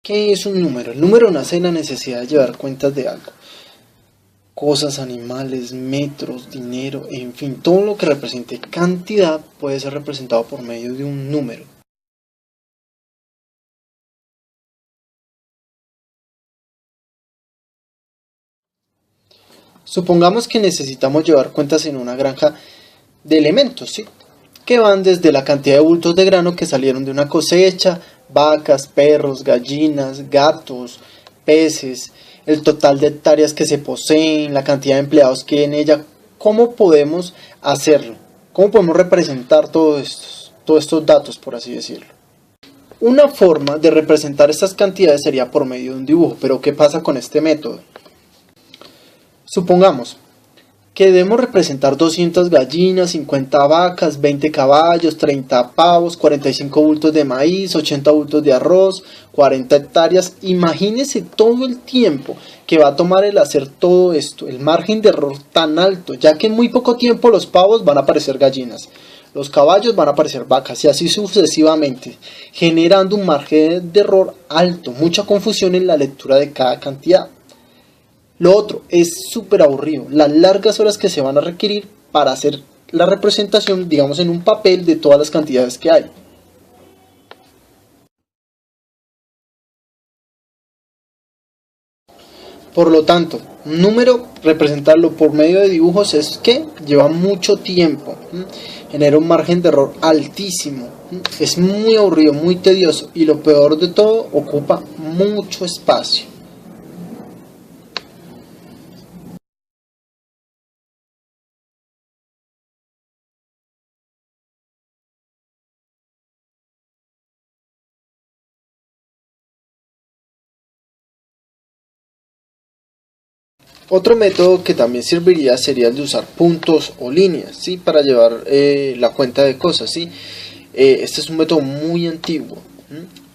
¿Qué es un número? El número nace de la necesidad de llevar cuentas de algo. Cosas, animales, metros, dinero, en fin, todo lo que represente cantidad puede ser representado por medio de un número. Supongamos que necesitamos llevar cuentas en una granja de elementos, ¿sí? Que van desde la cantidad de bultos de grano que salieron de una cosecha, vacas, perros, gallinas, gatos, peces, el total de hectáreas que se poseen, la cantidad de empleados que hay en ella. ¿Cómo podemos hacerlo? ¿Cómo podemos representar todos estos datos, por así decirlo? Una forma de representar estas cantidades sería por medio de un dibujo, pero ¿qué pasa con este método? Supongamos que debemos representar 200 gallinas, 50 vacas, 20 caballos, 30 pavos, 45 bultos de maíz, 80 bultos de arroz, 40 hectáreas. Imagínense todo el tiempo que va a tomar el hacer todo esto, el margen de error tan alto, ya que en muy poco tiempo los pavos van a parecer gallinas, los caballos van a parecer vacas y así sucesivamente, generando un margen de error alto, mucha confusión en la lectura de cada cantidad. Lo otro es súper aburrido, las largas horas que se van a requerir para hacer la representación, digamos, en un papel de todas las cantidades que hay. Por lo tanto, un número, representarlo por medio de dibujos es que lleva mucho tiempo, genera un margen de error altísimo, es muy aburrido, muy tedioso y lo peor de todo, ocupa mucho espacio. Otro método que también serviría sería el de usar puntos o líneas, ¿sí? Para llevar la cuenta de cosas, ¿sí? Este es un método muy antiguo,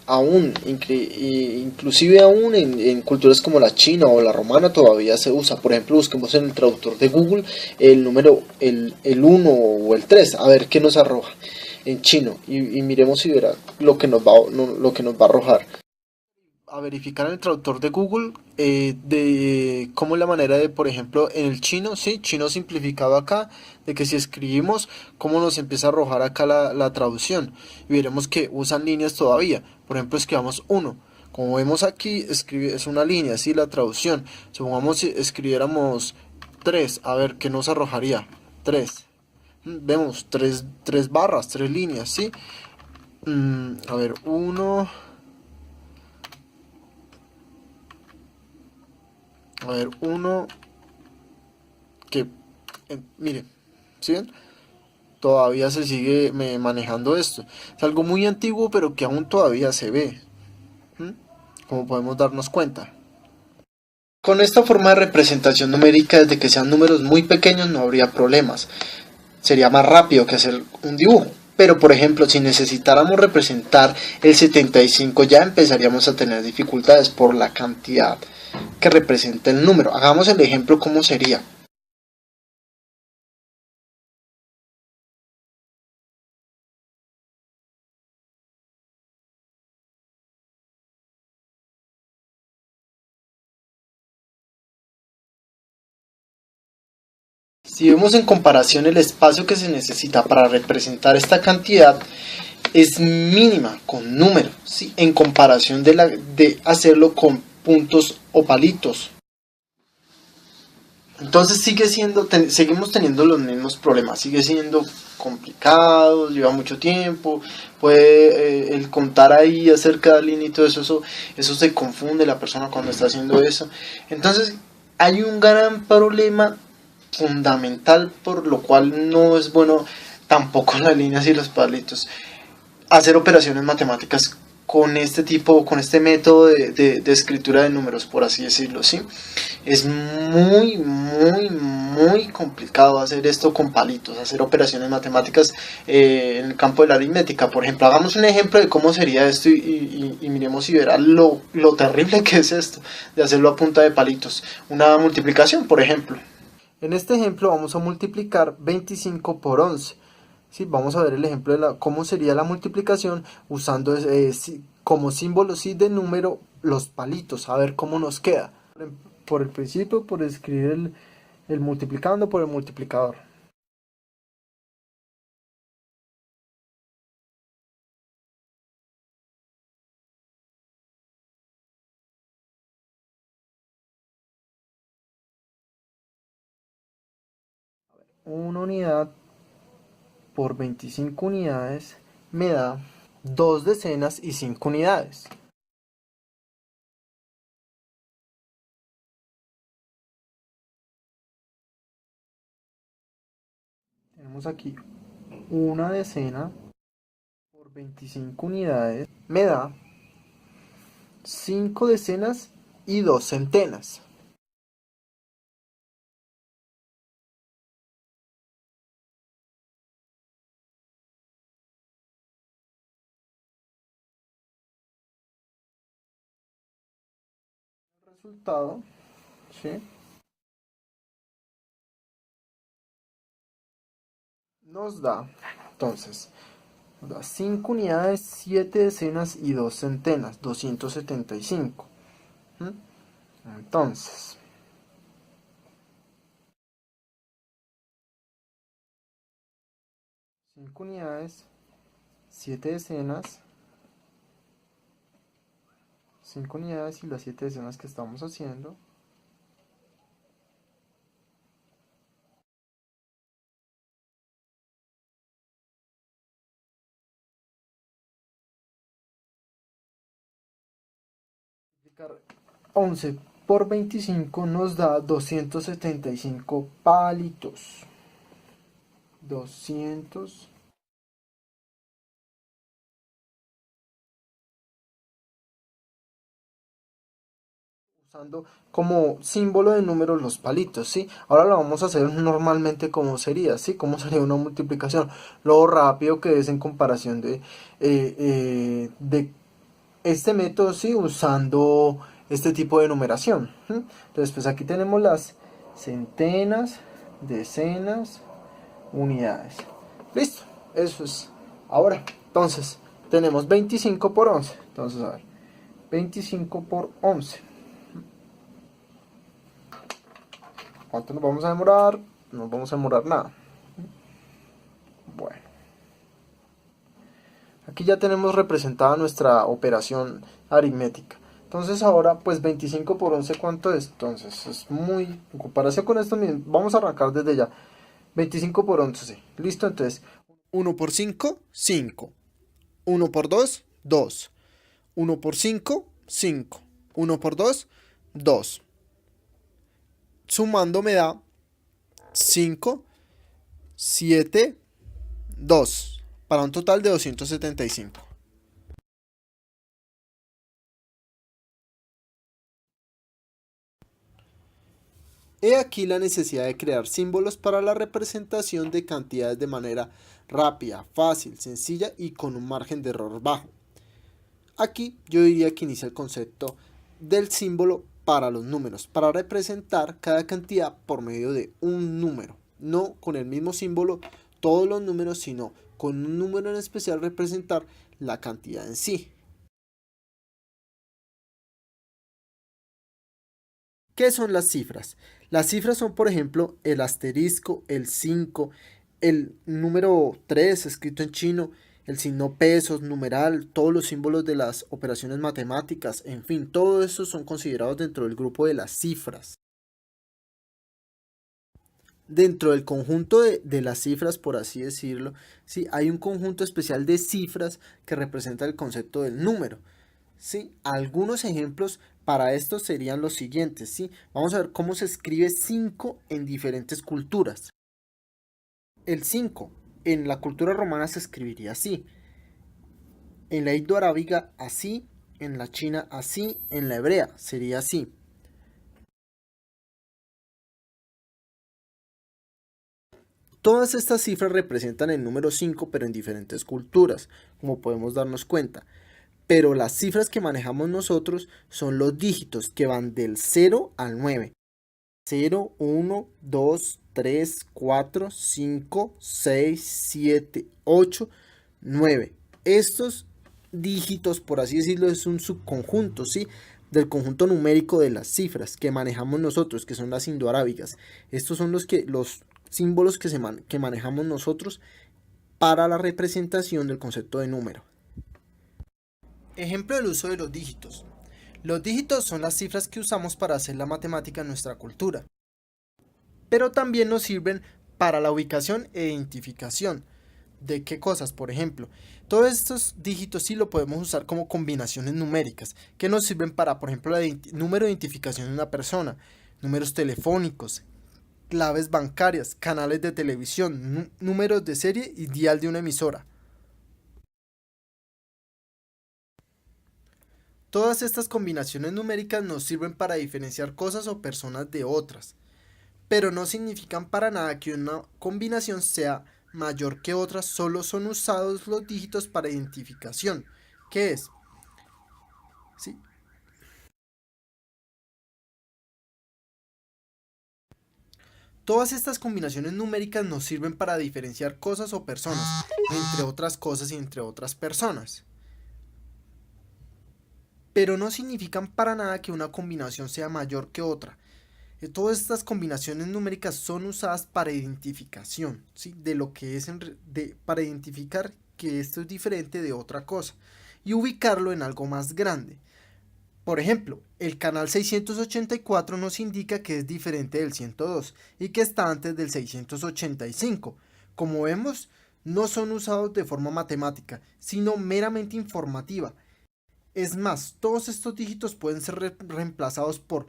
aún, inclusive aún en culturas como la china o la romana todavía se usa. Por ejemplo, busquemos en el traductor de Google el número, el 1 o el 3, a ver qué nos arroja en chino y miremos si verá lo que nos va a arrojar. A verificar en el traductor de Google de cómo es la manera de, por ejemplo, en el chino, sí, chino simplificado acá, de que si escribimos, cómo nos empieza a arrojar acá la traducción. Y veremos que usan líneas todavía. Por ejemplo, escribamos 1. Como vemos aquí, es una línea, sí, la traducción. Supongamos si escribiéramos 3, a ver, ¿qué nos arrojaría? 3. Vemos 3 barras, 3 líneas, sí. A ver, 1... A ver, uno que, miren, ¿sí ven? Todavía se sigue manejando esto. Es algo muy antiguo, pero que aún todavía se ve, como podemos darnos cuenta. Con esta forma de representación numérica, desde que sean números muy pequeños, no habría problemas. Sería más rápido que hacer un dibujo. Pero, por ejemplo, si necesitáramos representar el 75, ya empezaríamos a tener dificultades por la cantidad que representa el número. Hagamos el ejemplo cómo sería. Si vemos en comparación el espacio que se necesita para representar esta cantidad es mínima con números, ¿sí? En comparación de hacerlo con puntos o palitos. Entonces seguimos teniendo los mismos problemas, sigue siendo complicado, lleva mucho tiempo, puede el contar ahí, hacer cada línea y todo eso se confunde la persona cuando está haciendo eso. Entonces hay un gran problema fundamental por lo cual no es bueno tampoco las líneas y los palitos. Hacer operaciones matemáticas con este método de escritura de números, por así decirlo, ¿sí? Es muy complicado hacer esto con palitos, hacer operaciones matemáticas en el campo de la aritmética. Por ejemplo, hagamos un ejemplo de cómo sería esto y miremos y verá lo terrible que es esto, de hacerlo a punta de palitos. Una multiplicación, por ejemplo. En este ejemplo vamos a multiplicar 25 por 11. ¿sí? Vamos a ver el ejemplo de cómo sería la multiplicación usando como símbolo sí, de número los palitos, a ver cómo nos queda. Por el principio, por escribir el multiplicando por el multiplicador. Una unidad por 25 unidades me da 2 decenas y 5 unidades. Tenemos aquí una decena por 25 unidades me da 5 decenas y 2 centenas. El resultado, ¿sí? Nos da, entonces, nos da 5 unidades, 7 decenas y 2 centenas, 275. ¿Mm? Entonces, 5 unidades, 7 decenas, 5 unidades y las 7 decenas que estamos haciendo. Multiplicar 11 por 25 nos da 275 palitos. 200. Usando como símbolo de números los palitos, ¿sí? Ahora lo vamos a hacer normalmente como sería, ¿sí? Como sería una multiplicación. Lo rápido que es en comparación de este método, ¿sí? Usando este tipo de numeración. ¿Sí? Entonces, pues aquí tenemos las centenas, decenas, unidades. Listo, eso es. Ahora, entonces, tenemos 25 por 11. Entonces, a ver, 25 por 11. ¿Cuánto nos vamos a demorar? No nos vamos a demorar nada. Bueno, aquí ya tenemos representada nuestra operación aritmética. Entonces ahora, pues 25 por 11, ¿cuánto es? Entonces es muy, en comparación con esto, vamos a arrancar desde ya. 25 por 11, sí. Listo, entonces 1 por 5, 5. 1 por 2, 2. 1 por 5, 5. 1 por 2, 2. Sumando me da 5, 7, 2, para un total de 275. He aquí la necesidad de crear símbolos para la representación de cantidades de manera rápida, fácil, sencilla y con un margen de error bajo. Aquí yo diría que inicia el concepto del símbolo para los números, para representar cada cantidad por medio de un número, no con el mismo símbolo todos los números, sino con un número en especial representar la cantidad en sí. ¿Qué son las cifras? Las cifras son, por ejemplo, el asterisco, el 5, el número 3 escrito en chino, el signo pesos, numeral, todos los símbolos de las operaciones matemáticas, en fin, todo eso son considerados dentro del grupo de las cifras. Dentro del conjunto de las cifras, por así decirlo, ¿sí? Hay un conjunto especial de cifras que representa el concepto del número. ¿Sí? Algunos ejemplos para esto serían los siguientes, ¿sí? Vamos a ver cómo se escribe 5 en diferentes culturas. El 5 en la cultura romana se escribiría así, en la indo-arábiga así, en la china así, en la hebrea sería así. Todas estas cifras representan el número 5 pero en diferentes culturas, como podemos darnos cuenta. Pero las cifras que manejamos nosotros son los dígitos que van del 0 al 9. 0, 1, 2, 3, 4, 5, 6, 7, 8, 9. Estos dígitos, por así decirlo, es un subconjunto, ¿sí? Del conjunto numérico de las cifras que manejamos nosotros, que son las indoarábicas. Estos son los símbolos que manejamos nosotros para la representación del concepto de número. Ejemplo del uso de los dígitos. Los dígitos son las cifras que usamos para hacer la matemática en nuestra cultura, pero también nos sirven para la ubicación e identificación. ¿De qué cosas? Por ejemplo, todos estos dígitos sí lo podemos usar como combinaciones numéricas, que nos sirven para, por ejemplo, el número de identificación de una persona, números telefónicos, claves bancarias, canales de televisión, números de serie y dial de una emisora. Todas estas combinaciones numéricas nos sirven para diferenciar cosas o personas de otras, pero no significan para nada que una combinación sea mayor que otra, solo son usados los dígitos para identificación. ¿Qué es? ¿Sí? Todas estas combinaciones numéricas nos sirven para diferenciar cosas o personas, entre otras cosas y entre otras personas. Pero no significan para nada que una combinación sea mayor que otra. Todas estas combinaciones numéricas son usadas para identificación, ¿sí? De lo que es para identificar que esto es diferente de otra cosa y ubicarlo en algo más grande. Por ejemplo, el canal 684 nos indica que es diferente del 102 y que está antes del 685. Como vemos, no son usados de forma matemática, sino meramente informativa. Es más, todos estos dígitos pueden ser reemplazados por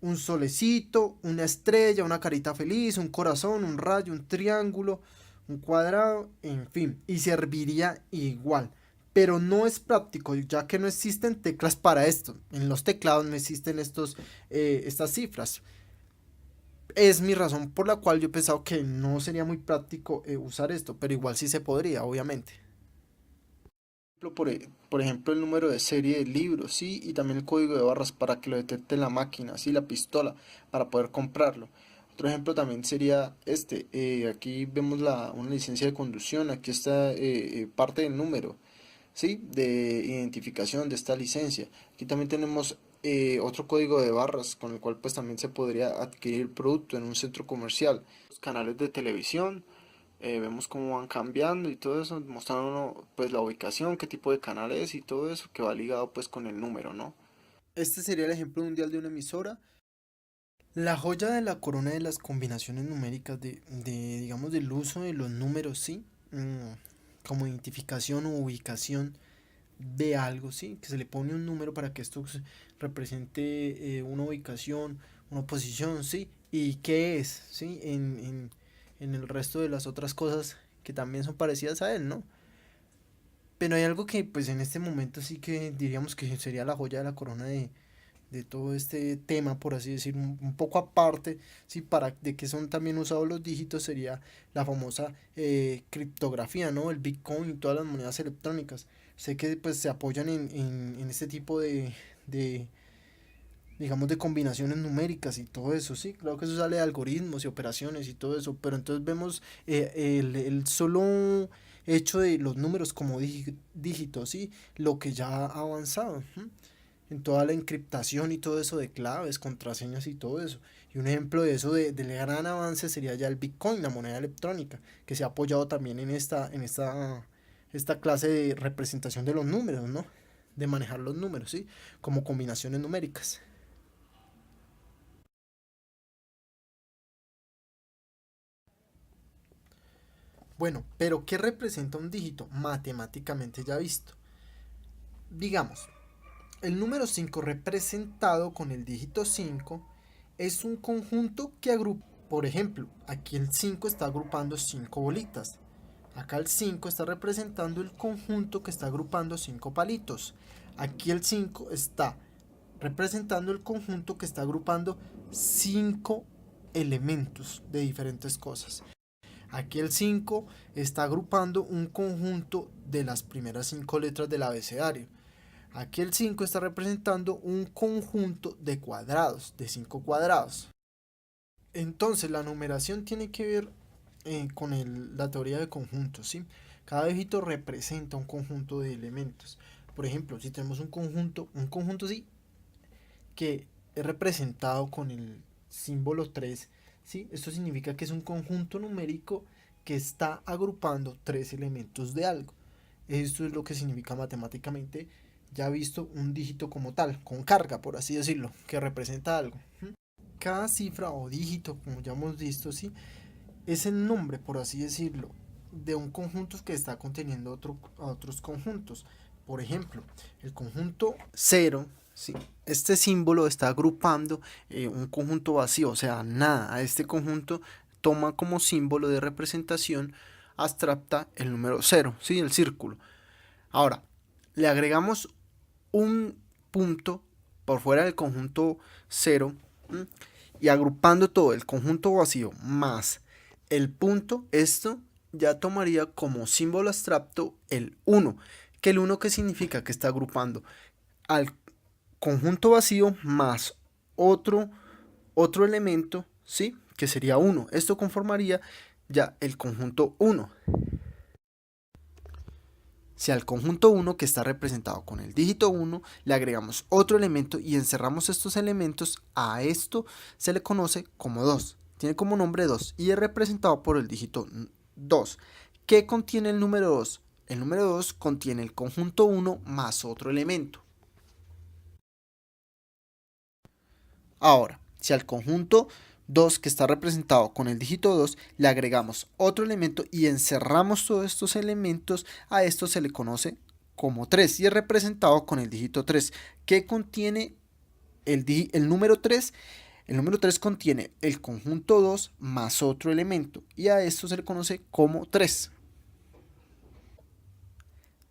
un solecito, una estrella, una carita feliz, un corazón, un rayo, un triángulo, un cuadrado, en fin, y serviría igual. Pero no es práctico, ya que no existen teclas para esto. En los teclados no existen estas cifras. Es mi razón por la cual yo he pensado que no sería muy práctico usar esto, pero igual sí se podría, obviamente. Por ejemplo, el número de serie del libro, sí, y también el código de barras para que lo detecte la máquina, sí, la pistola, para poder comprarlo. Otro ejemplo también sería este, aquí vemos una licencia de conducción, aquí está parte del número, sí, de identificación de esta licencia. Aquí también tenemos otro código de barras con el cual pues también se podría adquirir el producto en un centro comercial. Los canales de televisión, vemos cómo van cambiando y todo eso, mostrando pues la ubicación, qué tipo de canal es y todo eso que va ligado pues con el número, ¿no? Este sería el ejemplo mundial de una emisora. La joya de la corona de las combinaciones numéricas digamos, del uso de los números, sí, como identificación o ubicación de algo, sí, que se le pone un número para que esto represente una ubicación, una posición, sí, y qué es, sí, en el resto de las otras cosas que también son parecidas a él, ¿no? Pero hay algo que pues en este momento sí que diríamos que sería la joya de la corona de todo este tema, por así decir, un poco aparte, sí, para de que son también usados los dígitos, sería la famosa criptografía, ¿no? El Bitcoin y todas las monedas electrónicas. Sé que pues se apoyan en este tipo de, digamos, de combinaciones numéricas y todo eso, sí, claro que eso sale de algoritmos y operaciones y todo eso, pero entonces vemos el solo hecho de los números como dígitos, sí, lo que ya ha avanzado. En toda la encriptación y todo eso de claves, contraseñas y todo eso. Y un ejemplo de eso, del gran avance, sería ya el Bitcoin, la moneda electrónica, que se ha apoyado también esta clase de representación de los números, ¿no? De manejar los números, ¿sí? Como combinaciones numéricas. Bueno, pero ¿qué representa un dígito? Matemáticamente ya visto. Digamos, el número 5 representado con el dígito 5 es un conjunto que agrupa, por ejemplo, aquí el 5 está agrupando 5 bolitas. Acá el 5 está representando el conjunto que está agrupando 5 palitos. Aquí el 5 está representando el conjunto que está agrupando 5 elementos de diferentes cosas. Aquí el 5 está agrupando un conjunto de las primeras 5 letras del abecedario. Aquí el 5 está representando un conjunto de cuadrados, de 5 cuadrados. Entonces, la numeración tiene que ver con la teoría de conjuntos, ¿sí? Cada dígito representa un conjunto de elementos. Por ejemplo, si tenemos un conjunto sí, que es representado con el símbolo 3, ¿sí? Esto significa que es un conjunto numérico que está agrupando tres elementos de algo. Esto es lo que significa matemáticamente, ya visto, un dígito como tal, con carga, por así decirlo, que representa algo. Cada cifra o dígito, como ya hemos visto, ¿sí? Es el nombre, por así decirlo, de un conjunto que está conteniendo otros conjuntos. Por ejemplo, el conjunto cero, ¿sí? Este símbolo está agrupando un conjunto vacío, o sea, nada. A este conjunto toma como símbolo de representación abstracta el número cero, ¿sí? El círculo. Ahora, le agregamos un punto por fuera del conjunto cero, ¿m? Y agrupando todo el conjunto vacío más el punto, esto ya tomaría como símbolo abstracto el 1, que el 1 que significa que está agrupando al conjunto vacío más otro, otro elemento, ¿sí? Que sería 1. Esto conformaría ya el conjunto 1. Si al conjunto 1, que está representado con el dígito 1, le agregamos otro elemento y encerramos estos elementos, a esto se le conoce como 2. Tiene como nombre 2 y es representado por el dígito 2. ¿Qué contiene el número 2? El número 2 contiene el conjunto 1 más otro elemento. Ahora, si al conjunto 2, que está representado con el dígito 2, le agregamos otro elemento y encerramos todos estos elementos, a esto se le conoce como 3 y es representado con el dígito 3. ¿Qué contiene el número 3? El número 3 contiene el conjunto 2 más otro elemento y a esto se le conoce como 3.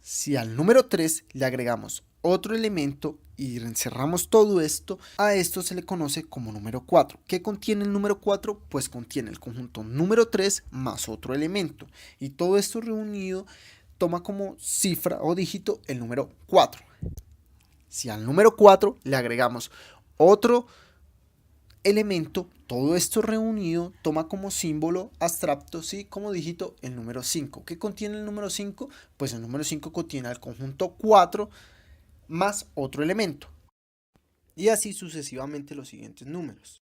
Si al número 3 le agregamos otro elemento y encerramos todo esto, a esto se le conoce como número 4. ¿Qué contiene el número 4? Pues contiene el conjunto número 3 más otro elemento. Y todo esto reunido toma como cifra o dígito el número 4. Si al número 4 le agregamos otro elemento, todo esto reunido toma como símbolo abstracto, ¿sí? Como dígito el número 5. ¿Qué contiene el número 5? Pues el número 5 contiene el conjunto 4 más otro elemento. Y así sucesivamente los siguientes números.